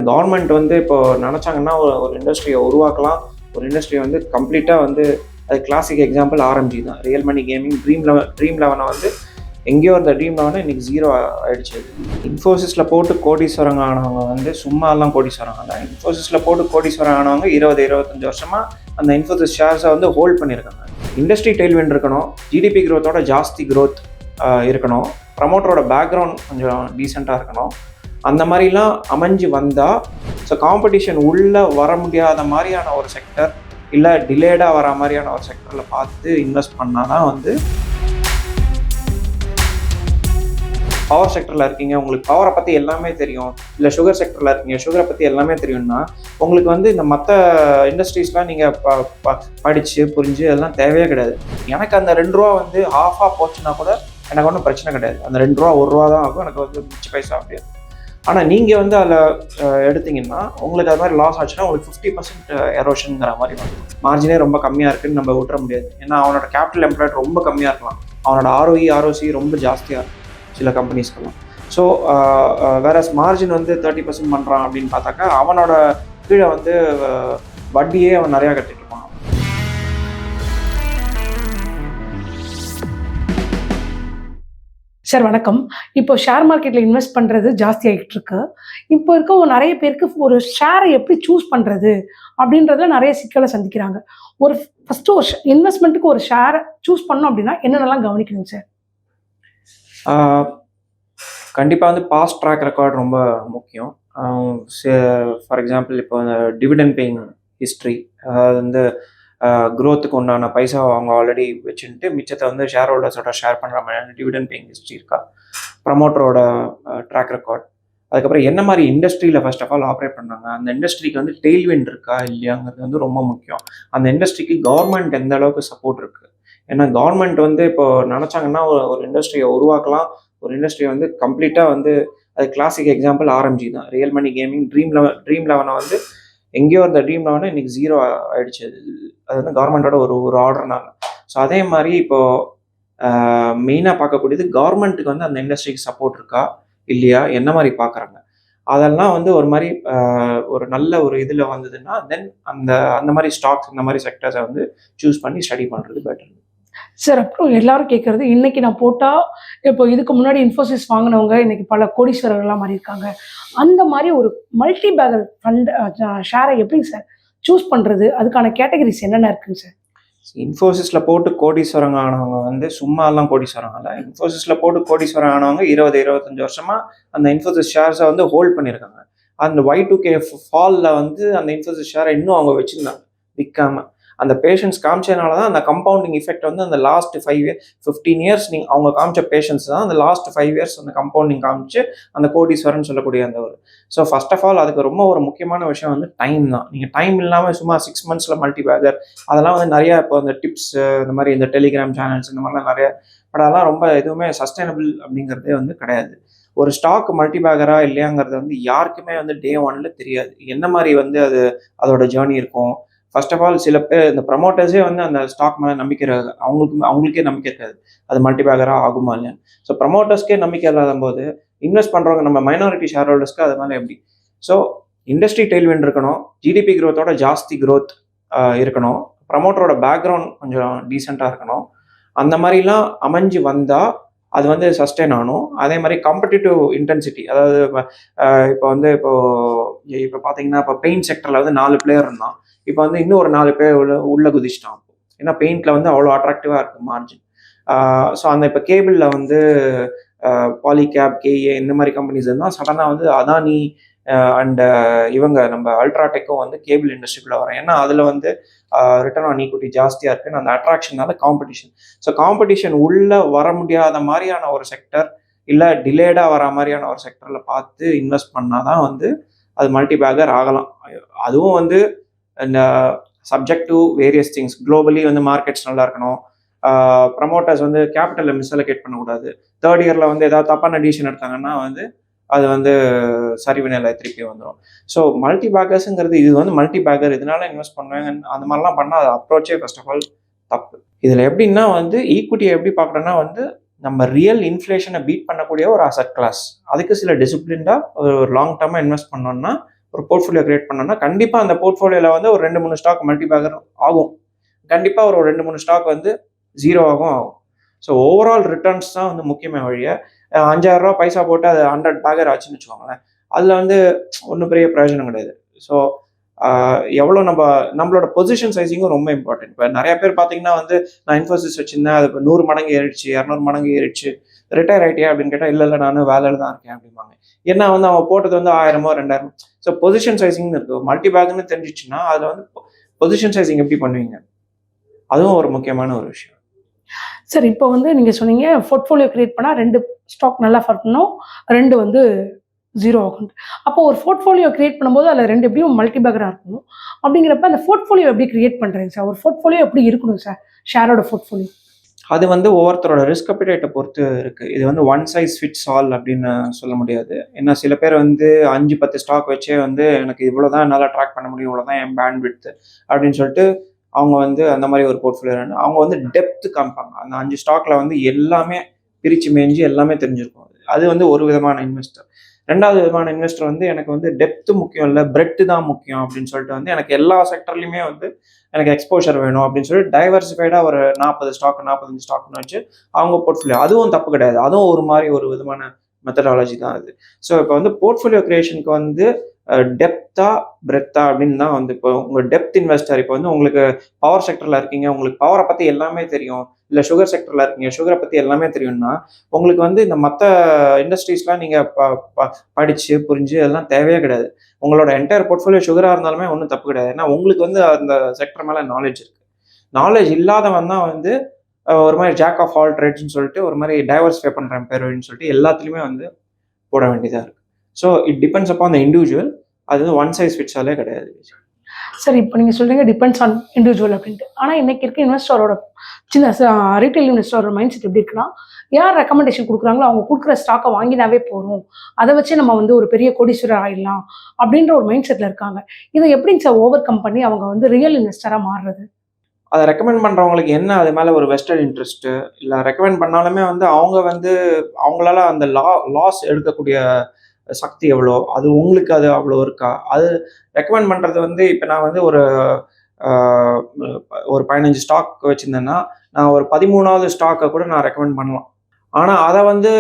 Government வந்து இப்போ நினச்சாங்கன்னா ஒரு இண்டஸ்ட்ரியை உருவாக்கலாம். ஒரு இண்டஸ்ட்ரியை வந்து கம்ப்ளீட்டாக வந்து அது கிளாசிக் எக்ஸாம்பிள் ஆர்எம்ஜி தான். ரியல் மணி கேமிங் ட்ரீம் லெவனை வந்து எங்கேயோ அந்த ட்ரீம் லெவனை இன்றைக்கி ஜீரோ ஆகிடுச்சு. இன்ஃபோசிஸில் போட்டு கோடீஸ்வரங்க ஆனவங்க வந்து சும்மாலாம் கோடீஸ்வரங்க தான். இன்ஃபோசிஸில் போட்டு கோடீஸ்வரம் ஆனவங்க 20-25 வருஷமாக அந்த இன்ஃபோசிஸ் ஷேர்ஸை வந்து ஹோல்ட் பண்ணியிருக்காங்க. இண்டஸ்ட்ரி டெயில்விண்ட் இருக்கணும், ஜிடிபி க்ரோத்தோட ஜாஸ்தி க்ரோத் இருக்கணும், ப்ரமோட்டரோட பேக்ரவுண்ட் கொஞ்சம் டீசெண்டாக இருக்கணும். அந்த மாதிரிலாம் அமைஞ்சு வந்தால் ஸோ காம்படிஷன் உள்ளே வர முடியாத மாதிரியான ஒரு செக்டர் இல்லை டிலேடாக வர மாதிரியான ஒரு செக்டரில் பார்த்து இன்வெஸ்ட் பண்ணால் தான் வந்து பவர் செக்டரில் இருக்கீங்க, உங்களுக்கு பவரை பற்றி எல்லாமே தெரியும், இல்லை சுகர் செக்டரில் இருக்கீங்க, சுகரை பற்றி எல்லாமே தெரியும்னா உங்களுக்கு வந்து இந்த மற்ற இண்டஸ்ட்ரீஸ்லாம் நீங்கள் படித்து புரிஞ்சு அதெல்லாம் தேவையே கிடையாது. எனக்கு அந்த 2 ரூபா வந்து ஹாஃபாக போச்சுன்னா கூட எனக்கு ஒன்றும் பிரச்சனை கிடையாது. அந்த 2 ரூபா 1 ரூபா தான் ஆகும், எனக்கு வந்து மிச்ச பைசா முடியாது. ஆனால் நீங்கள் வந்து அதில் எடுத்திங்கன்னா உங்களுக்கு அது மாதிரி லாஸ் ஆச்சுன்னா உங்களுக்கு 50% எரோஷனுங்கிற மாதிரி வரும். மார்ஜினே ரொம்ப கம்மியாக இருக்குதுன்னு நம்ம விட்டுற முடியாது. ஏன்னா அவனோட கேபிட்டல் எம்ப்ளாய்ட் ரொம்ப கம்மியாக இருக்கலாம், அவனோட ROE ரொம்ப ஜாஸ்தியாக இருக்கும் சில கம்பெனிஸ்க்கெல்லாம். ஸோ வேற மார்ஜின் வந்து 30% பண்ணுறான் அப்படின்னு பார்த்தாக்கா அவனோட கீழே வந்து வட்டியே அவன் நிறையா கட்டிட்டு இருப்பான். சார் வணக்கம். இப்போ ஷேர் மார்க்கெட்டில் இன்வெஸ்ட் பண்ணுறது ஜாஸ்தி ஆகிட்டு இருக்கு. இப்போ இருக்க நிறைய பேருக்கு ஒரு ஷேரை எப்படி சூஸ் பண்ணுறது அப்படின்றதுல நிறைய சிக்கலை சந்திக்கிறாங்க. ஃபஸ்ட்டு ஒரு இன்வெஸ்ட்மெண்ட்டுக்கு ஒரு ஷேரை சூஸ் பண்ணோம் அப்படின்னா என்னென்னலாம் கவனிக்கணும் சார்? கண்டிப்பாக வந்து பாஸ்ட் ட்ராக் ரெக்கார்ட் ரொம்ப முக்கியம். ஃபார் எக்ஸாம்பிள் இப்போ அந்த டிவிடெண்ட் பேயிங் ஹிஸ்ட்ரி, அதாவது வந்து க்ரோத்துக்கு உண்டான பைசா அவங்க ஆல்ரெடி வச்சுட்டு மிச்சத்தை வந்து ஷேர் ஹோல்டர்ஸோட ஷேர் பண்ணுற மாதிரி டிவிடெண்ட் பேயிங் ஹிஸ்ட்ரி இருக்கா, ப்ரமோட்டரோட ட்ராக் ரெக்கார்ட், அதுக்கப்புறம் என்ன மாதிரி இண்டஸ்ட்ரியில் ஃபர்ஸ்ட் ஆஃப் ஆல் ஆப்ரேட் பண்ணாங்க, அந்த இண்டஸ்ட்ரிக்கு வந்து டெயில்விண்ட் இருக்கா இல்லையாங்கிறது வந்து ரொம்ப முக்கியம். அந்த இண்டஸ்ட்ரிக்கு கவர்மெண்ட் எந்த அளவுக்கு சப்போர்ட் இருக்குது. ஏன்னா கவர்மெண்ட் வந்து இப்போ நினச்சாங்கன்னா ஒரு இண்டஸ்ட்ரியை உருவாக்கலாம். ஒரு இண்டஸ்ட்ரியை வந்து கம்ப்ளீட்டாக வந்து அது கிளாசிக் எக்ஸாம்பிள் ஆர்எம்ஜி தான். ரியல் மணி கேமிங் ட்ரீம் லெவனை வந்து எங்கேயோ அந்த ட்ரீம் லெவனை இன்றைக்கி ஜீரோ ஆகிடுச்சு. அது வந்து கவர்மெண்ட்டோட ஒரு ஆர்டர்னால. ஸோ அதே மாதிரி இப்போது மெயினாக பார்க்கக்கூடியது கவர்மெண்ட்டுக்கு வந்து அந்த இண்டஸ்ட்ரிக்கு சப்போர்ட் இருக்கா இல்லையா, என்ன மாதிரி பார்க்குறாங்க, அதெல்லாம் வந்து ஒரு மாதிரி ஒரு நல்ல ஒரு இதில் வந்ததுன்னா தென் அந்த மாதிரி ஸ்டாக்ஸ் இந்த மாதிரி செக்டர்ஸை வந்து சூஸ் பண்ணி ஸ்டடி பண்ணுறது பெட்டர். சார் அப்புறம் எல்லாரும் கேட்குறது, இன்னைக்கு நான் போட்டால் இப்போ இதுக்கு முன்னாடி இன்ஃபோசிஸ் வாங்கினவங்க இன்னைக்கு பல கோடீஸ்வரர்கள்லாம் மாறி இருக்காங்க. அந்த மாதிரி ஒரு மல்டி பேக்கர் ஃபண்ட் ஷேரை எப்படி சார் சூஸ் பண்ணுறது? அதுக்கான கேட்டகரிஸ் என்னென்ன இருக்குங்க சார்? இன்ஃபோசிஸில் போட்டு கோடீஸ்வரங்க ஆனவங்க வந்து சும்மாலாம் கோடீஸ்வரங்க இல்லை. இன்ஃபோசிஸில் போட்டு கோடீஸ்வரம் ஆனவங்க 20-25 வருஷமாக அந்த இன்ஃபோசிஸ் ஷேர்ஸை வந்து ஹோல்ட் பண்ணியிருக்காங்க. அந்த Y2K ஃபாலில் வந்து அந்த இன்ஃபோசிஸ் ஷேரை இன்னும் அவங்க வச்சுருந்தாங்க விற்காம. அந்த பேஷன்ஸ் காமிச்சதுனால தான் அந்த கம்பவுண்டிங் எஃபெக்ட் வந்து அந்த லாஸ்ட் 15 இயர்ஸ் நீங்கள் அவங்க காமிச்ச பேஷன்ஸ் தான் அந்த லாஸ்ட் 5 இயர்ஸ் அந்த கம்பவுண்டிங் காமிச்சு அந்த கோடீஸ்வரன் சொல்லக்கூடிய அந்த ஒரு. ஸோ ஃபர்ஸ்ட் ஆஃப் ஆல் அதுக்கு ரொம்ப ஒரு முக்கியமான விஷயம் வந்து டைம் தான். நீங்கள் டைம் இல்லாமல் சும்மா 6 months மல்டி பேக்கர் அதெல்லாம் வந்து நிறையா இப்போ அந்த டிப்ஸ் இந்த மாதிரி இந்த டெலிகிராம் சேனல்ஸ் இந்த மாதிரிலாம் நிறைய, பட் அதெல்லாம் ரொம்ப எதுவுமே சஸ்டைனபிள் அப்படிங்கிறதே வந்து கிடையாது. ஒரு ஸ்டாக் மல்டி பேக்கரா இல்லையாங்கிறது வந்து யாருக்குமே வந்து டே 1 தெரியாது. என்ன மாதிரி வந்து அதோட ஜேர்னி இருக்கும். ஃபர்ஸ்ட் ஆஃப் ஆல் சில பேர் இந்த ப்ரமோட்டர்ஸே வந்து அந்த ஸ்டாக் மேலே நம்பிக்கை அவங்களுக்கே நம்பிக்கை இருக்காது அது மல்டி பேக்கராக ஆகுமா இல்லையான்னு. ஸோ ப்ரமோட்டர்ஸ்க்கே நம்பிக்கை இல்லாத போது இன்வெஸ்ட் பண்ணுறவங்க நம்ம மைனாரிட்டி ஷேர் ஹோல்டர்ஸ்க்கு அது மேலே எப்படி? ஸோ இண்டஸ்ட்ரி டெயில்விண்ட் இருக்கணும், ஜிடிபி க்ரோத்தோட ஜாஸ்தி க்ரோத் இருக்கணும், ப்ரமோட்டரோட பேக்ரவுண்ட் கொஞ்சம் டீசெண்டாக இருக்கணும். அந்த மாதிரிலாம் அமைஞ்சு வந்தால் அது வந்து சஸ்டெயின் ஆகணும். அதே மாதிரி காம்படிட்டிவ் இன்டென்சிட்டி, அதாவது இப்போ பார்த்தீங்கன்னா இப்போ பெயிண்ட் செக்டரில் வந்து 4 பிளேயர் இருந்தான், இப்போ வந்து இன்னும் ஒரு 4 பேர் உள்ள குதிச்சிட்டான். ஏன்னா பெயிண்டில் வந்து அவ்வளோ அட்ராக்டிவாக இருக்குது மார்ஜின். ஸோ அந்த இப்போ கேபிளில் வந்து பாலிகேப், KA இந்த மாதிரி கம்பெனிஸ் இருந்தால் சடனாக வந்து அதானி அண்ட் இவங்க நம்ம அல்ட்ராடெக்கும் வந்து கேபிள் இண்டஸ்ட்ரிக்குள்ளே வரோம். ஏன்னா அதில் வந்து ரிட்டர்ன் ஆன் ஈக்விட்டி ஜாஸ்தியாக இருக்குன்னு அந்த அட்ராக்ஷனால காம்படிஷன். ஸோ காம்படிஷன் உள்ளே வர முடியாத மாதிரியான ஒரு செக்டர் இல்லை டிலேடாக வர மாதிரியான ஒரு செக்டரில் பார்த்து இன்வெஸ்ட் பண்ணால் தான் வந்து அது மல்டி பேக்கர் ஆகலாம். அதுவும் வந்து இந்த subject to various things. Globally வந்து மார்க்கெட்ஸ் நல்லா இருக்கணும், ப்ரமோட்டர்ஸ் வந்து கேபிட்டலை மிஸ்அலோகேட் பண்ணக்கூடாது, 3rd இயரில் வந்து ஏதாவது தப்பான டிசிஷன் எடுத்தாங்கன்னா வந்து அது வந்து சரிவு நிலை திருப்பி வந்துடும். ஸோ மல்டி பேக்கர்ஸுங்கிறது இது வந்து மல்டி பேக்கர் இதனால இன்வெஸ்ட் பண்ணுவாங்க அந்த மாதிரிலாம் பண்ணால் அது அப்ரோச்சே ஃபர்ஸ்ட் ஆஃப் ஆல் தப்பு. இதில் எப்படின்னா வந்து ஈக்விட்டியை எப்படி பார்க்குறோன்னா வந்து நம்ம ரியல் இன்ஃப்ளேஷனை பீட் பண்ணக்கூடிய ஒரு அசட் கிளாஸ். அதுக்கு சில டிசிப்ளின்டாக ஒரு லாங் டர்மாக இன்வெஸ்ட் பண்ணோம்னா ஒரு போர்ட்ஃபோலியோ கிரியேட் பண்ணோம்னா கண்டிப்பாக அந்த போர்ட்ஃபோலியோவில் வந்து ஒரு 2-3 ஸ்டாக் மல்டிபேக்கர் ஆகும். கண்டிப்பாக ஒரு 2-3 ஸ்டாக் வந்து ஜீரோவாகவும் ஆகும். ஸோ ஓவரால் ரிட்டர்ன்ஸ் தான் வந்து முக்கியமே வழிய 5,000 ரூபா பைசா போட்டு அது 100 பேக்கர் ஆச்சுன்னு வச்சுக்கோங்களேன், அதில் வந்து ஒன்றும் பெரிய பிரயோஜனம் கிடையாது. ஸோ எவ்வளோ நம்மளோட பொசிஷன் சைஸிங்கும் ரொம்ப இம்பார்ட்டன்ட். இப்போ நிறைய பேர் பார்த்தீங்கன்னா வந்து நான் இன்ஃபோசிஸ் வச்சிருந்தேன், அது இப்போ 100 மடங்கு ஏறிடுச்சு, 200 மடங்கு ஏறிடுச்சு, ரிட்டையர் ஆகிட்டியா அப்படின்னு கேட்டால் இல்லை நான் வேலையில் தான் இருக்கேன் அப்படிம்பாங்க. ஏன்னா வந்து அவங்க போட்டது வந்து 1000மோ 2000. ஸோ பொசிஷன் சைஸிங்னு இருக்குது. மல்டி பேக்னு தெரிஞ்சிச்சுன்னா அதில் வந்து பொசிஷன் சைஸிங் எப்படி பண்ணுவீங்க, அதுவும் ஒரு முக்கியமான ஒரு விஷயம். சார் இப்போ வந்து நீங்கள் சொன்னீங்க போர்ட்ஃபோலியோ கிரியேட் பண்ணால் 2 ஸ்டாக் நல்லா பண்ணணும், 2 வந்து ஜீரோ ஆகும். அப்போ ஒரு போர்ட்ஃபோலியோ கிரியேட் பண்ணும்போது அதில் 2 எப்படியும் மல்டி பேக்கராக இருக்கணும். அப்படிங்கிறப்ப அந்த போர்ட்ஃபோலியோ எப்படி கிரியேட் பண்ணுறீங்க சார்? ஒரு போர்ட்ஃபோலியோ எப்படி இருக்கணும் சார், ஷேரோட போர்ட்ஃபோலியோ? அது வந்து ஒவ்வொருத்தரோட ரிஸ்க் அப்பிடைட்டை பொறுத்து இருக்கு. இது வந்து ஒன் சைஸ் ஃபிட்ஸ் ஆல் அப்படின்னு சொல்ல முடியாது. ஏன்னா சில பேர் வந்து 5-10 ஸ்டாக் வச்சே வந்து எனக்கு இவ்வளோதான் என்னால் ட்ராக் பண்ண முடியும், இவ்வளோதான் என் பேண்ட் விட்த் அப்படின்னு சொல்லிட்டு அவங்க வந்து அந்த மாதிரி ஒரு போர்ட்ஃபோலியோ அவங்க வந்து டெப்த் காமிப்பாங்க. அந்த 5 ஸ்டாக்ல வந்து எல்லாமே பிரித்து மேய்ஞ்சி எல்லாமே தெரிஞ்சிருக்கும். அது வந்து ஒரு விதமான இன்வெஸ்டர். 2வது விதமான இன்வெஸ்டர் வந்து எனக்கு வந்து டெப்த் முக்கியம் இல்லை, பிரெட் தான் முக்கியம் அப்படின்னு சொல்லிட்டு வந்து எனக்கு எல்லா செக்டர்லையுமே வந்து எனக்கு எக்ஸ்போஷர் வேணும் அப்படின்னு சொல்லி டைவர்சிஃபைடாக ஒரு 40 ஸ்டாக் 45 ஸ்டாக்னு வச்சு அவங்க போர்ட்ஃபோலியோ. அதுவும் தப்பு கிடையாது, அதுவும் ஒரு மாதிரி ஒரு விதமான மெத்தடாலஜி தான் அது. ஸோ இப்போ வந்து போர்ட்ஃபோலியோ கிரியேஷனுக்கு வந்து டெப்த்தா பிரெத்தா அப்படின்னு தான் வந்து இப்போ உங்கள் டெப்த் இன்வெஸ்டர் இப்போ வந்து உங்களுக்கு பவர் செக்டரில் இருக்கீங்க, உங்களுக்கு பவரை பற்றி எல்லாமே தெரியும், இல்லை சுகர் செக்டரில் இருக்கீங்க, சுகரை பற்றி எல்லாமே தெரியும்னா உங்களுக்கு வந்து இந்த மற்ற இண்டஸ்ட்ரீஸ்லாம் நீங்கள் படித்து புரிஞ்சு அதெல்லாம் தேவையே கிடையாது. உங்களோட என்டையர் போர்ட்ஃபோலியோ சுகராக இருந்தாலுமே ஒன்றும் தப்பு கிடையாது. ஏன்னா உங்களுக்கு வந்து அந்த செக்டர் மேலே நாலேஜ் இருக்குது. நாலேஜ் இல்லாதவன் தான் வந்து ஒரு மாதிரி ஜாக் ஆஃப் ஆல் ட்ரேட்ஸ்னு சொல்லிட்டு ஒரு மாதிரி டைவர்சிஃபை பண்ணுறேன் பேருன்னு சொல்லிட்டு எல்லாத்துலேயுமே வந்து போட வேண்டியதாக இருக்குது. So it depends upon the individual. அது வந்து ஒன் சைஸ் ஃபிட்ஸ் ஆலே கிடையாது. சார் இப்போ நீங்கள் சொல்கிறீங்க டிபெண்ட்ஸ் ஆன் இண்டிவிஜுவல் அப்படின்ட்டு. ஆனால் இன்னைக்கு இருக்க இன்வெஸ்டரோட சின்ன ரீட்டைல் இன்வெஸ்டரோட மைண்ட் செட் எப்படி இருக்குன்னா, யார் ரெக்கமெண்டேஷன் கொடுக்குறாங்களோ அவங்க கொடுக்குற ஸ்டாக்கை வாங்கினாவே போகிறோம், அதை வச்சு நம்ம வந்து ஒரு பெரிய கோடீஸ்வரர் ஆகிடலாம் அப்படின்ற ஒரு மைண்ட் செட்டில் இருக்காங்க. இதை எப்படிங்க சார் ஓவர் கம் பண்ணி அவங்க வந்து ரியல் இன்வெஸ்டராக மாறுறது? அதை ரெக்கமெண்ட் பண்ணுறவங்களுக்கு என்ன அது மேலே ஒரு வெஸ்டட் இன்ட்ரெஸ்ட்டு, இல்லை ரெக்கமெண்ட் பண்ணாலுமே வந்து அவங்க வந்து அவங்களால அந்த லாஸ் எடுக்கக்கூடிய சக்தி எவ்வளோ, அது உங்களுக்கு அது அவ்வளோ இருக்கா? அது ரெக்கமெண்ட் பண்ணுறது வந்து இப்போ நான் வந்து ஒரு 15 ஸ்டாக் வச்சுருந்தேன்னா நான் ஒரு 13வது ஸ்டாக்கை கூட நான் ரெக்கமெண்ட் பண்ணலாம். ஆனால் அதை வந்து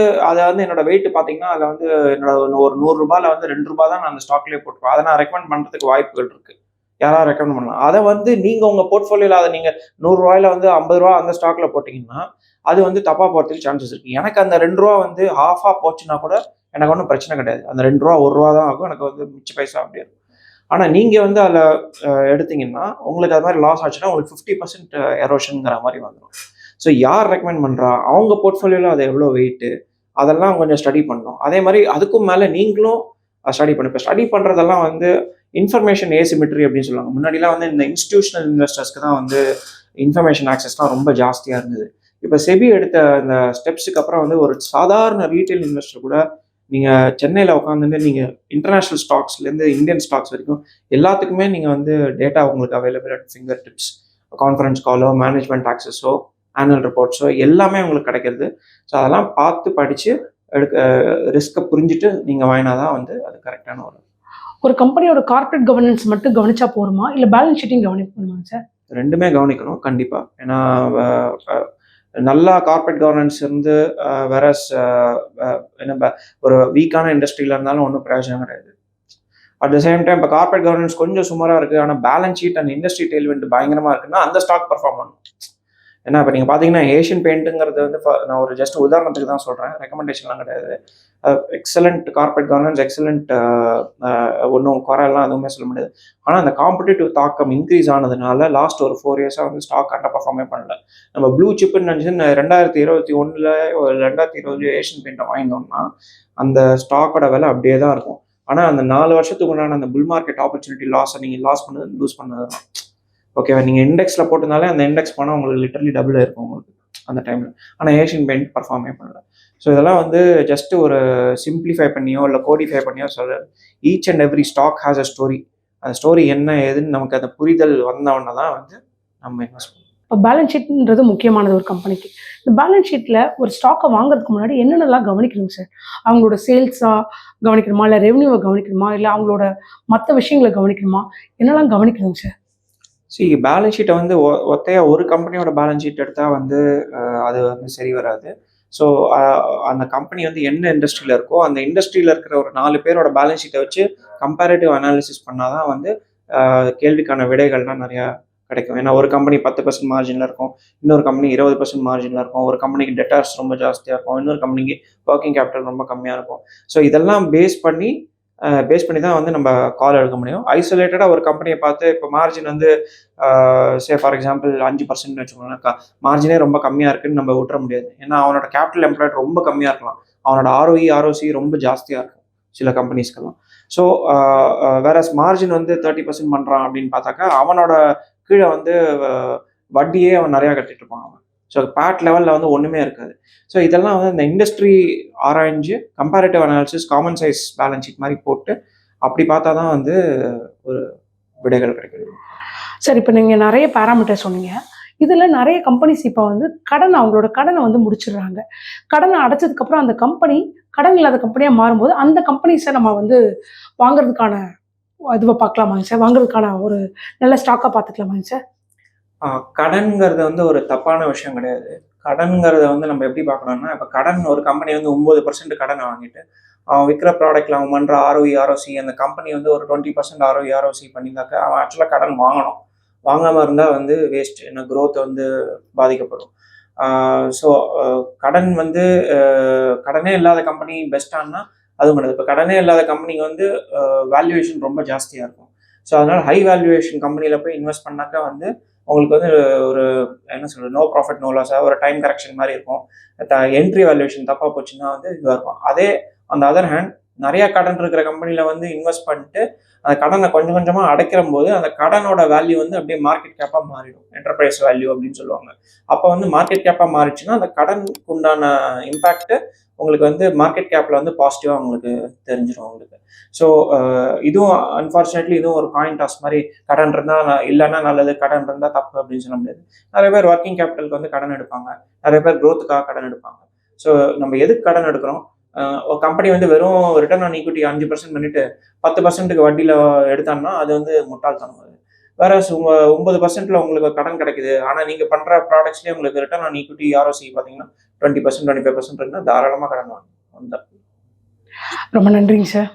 என்னோட வெயிட் பார்த்தீங்கன்னா அதில் வந்து என்னோட ஒரு ₹100 வந்து ₹2 தான் நான் அந்த ஸ்டாக்லேயே போட்டுருவேன். அதை நான் ரெக்கமெண்ட் பண்ணுறதுக்கு வாய்ப்புகள் இருக்குது. யாராவது ரெக்கமெண்ட் பண்ணலாம். அதை வந்து நீங்கள் உங்கள் போர்ட்ஃபோலியோவில் அதை நீங்கள் ₹100 வந்து ₹50 அந்த ஸ்டாக்கில் போட்டிங்கன்னா அது வந்து தப்பாக போகிறதுக்கு சான்சஸ் இருக்குது. எனக்கு அந்த ₹2 வந்து ஹாஃபாக போச்சுன்னா கூட எனக்கு ஒன்றும் பிரச்சனை கிடையாது. அந்த ₹2 ₹1 தான் ஆகும், எனக்கு வந்து மிச்ச பைசா அப்படி இருக்கும். ஆனால் நீங்கள் வந்து அதில் எடுத்தீங்கன்னா உங்களுக்கு அது மாதிரி லாஸ் ஆச்சுன்னா உங்களுக்கு 50% எரோஷனுங்கிற மாதிரி வந்துடும். ஸோ யார் ரெக்கமெண்ட் பண்ணுறா, அவங்க போர்ட்ஃபோலியோவில் அது எவ்வளோ வெயிட்டு, அதெல்லாம் கொஞ்சம் ஸ்டடி பண்ணணும். அதே மாதிரி அதுக்கும் மேலே நீங்களும் ஸ்டடி பண்ணணும். இப்போ ஸ்டடி பண்ணுறதெல்லாம் வந்து இன்ஃபர்மேஷன் ஏசிமெட்ரி அப்படின்னு சொல்லுவாங்க. முன்னாடிலாம் வந்து இந்த இன்ஸ்டிடியூஷனல் இன்வெஸ்டர்ஸ்க்கு தான் வந்து இன்ஃபர்மேஷன் ஆக்சஸ்லாம் ரொம்ப ஜாஸ்தியாக இருந்தது. இப்போ செபி எடுத்த அந்த ஸ்டெப்ஸுக்கு அப்புறம் வந்து ஒரு சாதாரண ரீட்டைல் இன்வெஸ்டர் கூட நீங்கள் சென்னையில் உட்காந்துட்டு நீங்கள் இன்டர்நேஷ்னல் ஸ்டாக்ஸ்லேருந்து இந்தியன் ஸ்டாக்ஸ் வரைக்கும் எல்லாத்துக்குமே நீங்கள் வந்து டேட்டா உங்களுக்கு available at finger tips. Conference காலோ, மேனேஜ்மெண்ட் ஆக்சஸோ, ஆனுவல் ரிப்போர்ட்ஸோ எல்லாமே உங்களுக்கு கிடைக்கிறது. ஸோ அதெல்லாம் பார்த்து படித்து ரிஸ்க்கை புரிஞ்சுட்டு நீங்கள் வாங்கினா தான் வந்து அது கரெக்டான ஒரு கம்பெனியோட கார்ப்பரேட் கவர்னன்ஸ் மட்டும் கவனிச்சா போருமா, இல்லை பேலன்ஸ் ஷீட்டையும் கவனிக்கணுமா சார்? 2மே கவனிக்கணும் கண்டிப்பாக. ஏன்னா நல்லா கார்ப்பரேட் கவர்னன்ஸ் இருந்து வேற என்ன ஒரு வீக்கான இண்டஸ்ட்ரியில் இருந்தாலும் ஒன்றும் பிரயோஜனம் கிடையாது. அட் த சேம் டைம் இப்போ கார்ப்பரேட் கவர்னன்ஸ் கொஞ்சம் சுமாராக இருக்குது, ஆனால் பேலன்ஸ் ஷீட் அண்ட் இண்டஸ்ட்ரி டெயில்மெண்ட் பயங்கரமாக இருக்குன்னா அந்த ஸ்டாக் பர்ஃபார்ம் பண்ணும். ஏன்னா இப்போ நீங்கள் பார்த்தீங்கன்னா ஏஷியன் பெயிண்ட்டுங்கிறது வந்து நான் ஒரு ஜஸ்ட் உதாரணத்துக்கு தான் சொல்கிறேன், ரெக்கமெண்டேஷன்லாம் கிடையாது. எக்ஸலண்ட் கார்ப்பரேட் கவர்னன்ஸ், எக்ஸலண்ட், ஒன்றும் குறையெல்லாம் எதுவுமே சொல்ல முடியாது. ஆனால் அந்த காம்படிட்டிவ் தாக்கம் இன்க்ரீஸ் ஆனதுனால லாஸ்ட் ஒரு 4 இயர்ஸாக வந்து ஸ்டாக் அண்டர் பர்ஃபார்மே பண்ணல. நம்ம ப்ளூ சிப்புன்னு நினச்சி 2021 2020 ஏஷியன் பெயிண்ட்டை வாங்கினோம்னா அந்த ஸ்டாக்கோட விலை அப்படியே தான் இருக்கும். ஆனால் அந்த 4 வருஷத்துக்கு உண்டான அந்த புல் மார்க்கெட் ஆப்பர்ச்சுனிட்டி லாஸை நீங்கள் லூஸ் பண்ணது தான். ஓகேவா, நீங்கள் இண்டெக்ஸில் போட்டதுனாலே அந்த இண்டெக்ஸ் பணம் உங்களுக்கு லிட்டரலி டபுள் இருக்கும் உங்களுக்கு அந்த டைமில். ஆனால் ஏஷியன் பெயிண்ட் பர்ஃபார்மே பண்ணல. ஸோ இதெல்லாம் வந்து ஜஸ்ட் ஒரு சிம்பிளிஃபை பண்ணியோ இல்லை கோடிஃபை பண்ணியோ சொல்ல, each and every stock has a story. அந்த ஸ்டோரி என்ன ஏதுன்னு நமக்கு அந்த புரிதல் வந்தவொடனே தான் வந்து நம்ம இன்வெஸ்ட் பண்ணுவோம். இப்போ பேலன்ஸ் ஷீட்ன்றது முக்கியமானது ஒரு கம்பெனிக்கு. இந்த பேலன்ஸ் ஷீட்டில் ஒரு ஸ்டாக்கை வாங்குறதுக்கு முன்னாடி என்னென்னலாம் கவனிக்கணுங்க சார்? அவங்களோட சேல்ஸாக கவனிக்கணுமா, இல்லை ரெவன்யூவை கவனிக்கணுமா, இல்லை அவங்களோட மற்ற விஷயங்களை கவனிக்கணுமா, என்னெல்லாம் கவனிக்கணுங்க சார்? பேலன்ஸ் ஷீட்டை வந்து ஒத்தையா ஒரு கம்பெனியோட பேலன்ஸ் ஷீட் எடுத்தால் வந்து அது வந்து சரி வராது. ஸோ அந்த கம்பெனி வந்து என்ன இண்டஸ்ட்ரியில் இருக்கோ அந்த இண்டஸ்ட்ரியில் இருக்கிற ஒரு 4 பேரோட பேலன்ஸ் ஷீட்டை வச்சு கம்பேரிட்டிவ் அனாலிசிஸ் பண்ணால் தான் வந்து கேள்விக்கான விடைகள்லாம் நிறையா கிடைக்கும். ஏன்னா ஒரு கம்பெனி 10% மார்ஜினில் இருக்கும், இன்னொரு கம்பெனி 20% மார்ஜினில் இருக்கும், ஒரு கம்பெனிக்கு டெட்டார்ஸ் ரொம்ப ஜாஸ்தியாக இருக்கும், இன்னொரு கம்பெனிக்கு ஒர்க்கிங் கேபிட்டல் ரொம்ப கம்மியாக இருக்கும். ஸோ இதெல்லாம் பேஸ் பண்ணி தான் வந்து நம்ம கால் எடுக்க முடியும். ஐசோலேட்டடாக ஒரு கம்பெனியை பார்த்து இப்போ மார்ஜின் வந்து ஃபார் எக்ஸாம்பிள் 5% வச்சுக்கோங்களேன், மார்ஜினே ரொம்ப கம்மியாக இருக்குன்னு நம்ம விட்டுற முடியாது. ஏன்னா அவனோட கேபிட்டல் எம்ப்ளாய்ட் ரொம்ப கம்மியாக இருக்கலாம், அவனோட ROE ROC ரொம்ப ஜாஸ்தியாக இருக்கும் சில கம்பெனிஸ்க்கெல்லாம். ஸோ வேறஸ் மார்ஜின் வந்து 30% பண்ணுறான் அப்படின்னு பார்த்தாக்கா அவனோட கீழே வந்து வட்டியே அவன் நிறையா கட்டிட்டு இருப்பான் அவன். ஸோ பேட் லெவலில் வந்து ஒன்றுமே இருக்காது. ஸோ இதெல்லாம் வந்து இந்த இண்டஸ்ட்ரி ஆராய்ஞ்சு comparative analysis common size balance sheet மாதிரி போட்டு அப்படி பார்த்தா தான் வந்து ஒரு விடைகள் கிடைக்கிறது. சார், இப்போ நீங்கள் நிறைய பேராமீட்டர் சொன்னீங்க. இதில் நிறைய கம்பெனிஸ் இப்போ வந்து அவங்களோட கடனை வந்து முடிச்சிடுறாங்க. கடனை அடைச்சதுக்கப்புறம் அந்த கம்பெனி கடன் இல்லாத கம்பெனியாக மாறும்போது அந்த கம்பெனிஸை நம்ம வந்து வாங்குறதுக்கான இதுவை பார்க்கலாமாங்க சார்? வாங்குறதுக்கான ஒரு நல்ல ஸ்டாக்காக பார்த்துக்கலாமாங்க சார்? கடன்கிறது வந்து ஒரு தப்பான விஷயம் கிடையாது. கடன்கிறத வந்து நம்ம எப்படி பார்க்கணும்னா, இப்போ கடன் ஒரு கம்பெனி வந்து 9% கடனை வாங்கிட்டு அவன் விற்கிற ப்ராடக்ட்ல அவன் பண்ணுற ROE ROC அந்த கம்பெனி வந்து ஒரு 20% ROE ROC பண்ணியிருந்தாக்க அவன் ஆக்சுவலாக கடன் வாங்கணும். வாங்காமல் இருந்தால் வந்து வேஸ்ட். ஏன்னா growth வந்து பாதிக்கப்படும். ஸோ கடன் வந்து கடனே இல்லாத கம்பெனி பெஸ்ட்டானா அதுவும் கிடையாது. இப்போ கடனே இல்லாத கம்பெனிக்கு வந்து வேல்யூவேஷன் ரொம்ப ஜாஸ்தியாக இருக்கும். ஸோ அதனால் ஹை வேல்யூவேஷன் கம்பெனியில் போய் இன்வெஸ்ட் பண்ணாக்கா வந்து உங்களுக்கு வந்து ஒரு என்ன சொல்கிறது, நோ ப்ராஃபிட் நோ லாஸாக ஒரு டைம் கரெக்ஷன் மாதிரி இருக்கும். என்ட்ரி வேல்யூவேஷன் தப்பாக போச்சுன்னா வந்து இதுவாக இருக்கும். அதே அந்த அதர் ஹேண்ட் நிறைய கடன் இருக்கிற கம்பெனியில் வந்து இன்வெஸ்ட் பண்ணிட்டு அந்த கடனை கொஞ்சம் கொஞ்சமாக அடைக்கிற போது அந்த கடனோட வேல்யூ வந்து அப்படியே மார்க்கெட் கேப்பாக மாறிடும். என்டர்பிரைஸ் வேல்யூ அப்படின்னு சொல்லுவாங்க. அப்போ வந்து மார்க்கெட் கேப்பாக மாறிடுச்சுன்னா அந்த கடனுக்கு உண்டான இம்பேக்ட் உங்களுக்கு வந்து மார்க்கெட் கேப்பில் வந்து பாசிட்டிவாக உங்களுக்கு தெரிஞ்சிடும் உங்களுக்கு. ஸோ இதுவும் அன்ஃபார்ச்சுனேட்லி இதுவும் ஒரு காயின் டாஸ் மாதிரி. கடன் இருந்தால் இல்லைன்னா நல்லது, கடன் இருந்தால் தப்பு அப்படின்னு சொல்ல முடியாது. நிறைய பேர் ஒர்க்கிங் கேபிட்டலுக்கு வந்து கடன் எடுப்பாங்க, நிறைய பேர் growthக்காக கடன் எடுப்பாங்க. ஸோ நம்ம எதுக்கு கடன் எடுக்கிறோம்? ஒரு கம்பெனி வந்து வெறும் ரிட்டர்ன் ஆன் ஈக்விட்டி 5% பண்ணிட்டு 10%க்கு வட்டியில் எடுத்தாங்கன்னா அது வந்து முட்டாள்தனம். வேற 9%ல உங்களுக்கு கடன் கிடைக்குது, ஆனால் நீங்கள் பண்ணுற ப்ராடக்ட்ஸ்லேயே உங்களுக்கு ரிட்டர்ன் ஆன் ஈக்விட்டி ROC பார்த்தீங்கன்னா 20% 25% இருந்தால் தாராளமாக கடன் வாங்க. ரொம்ப நன்றிங்க சார்.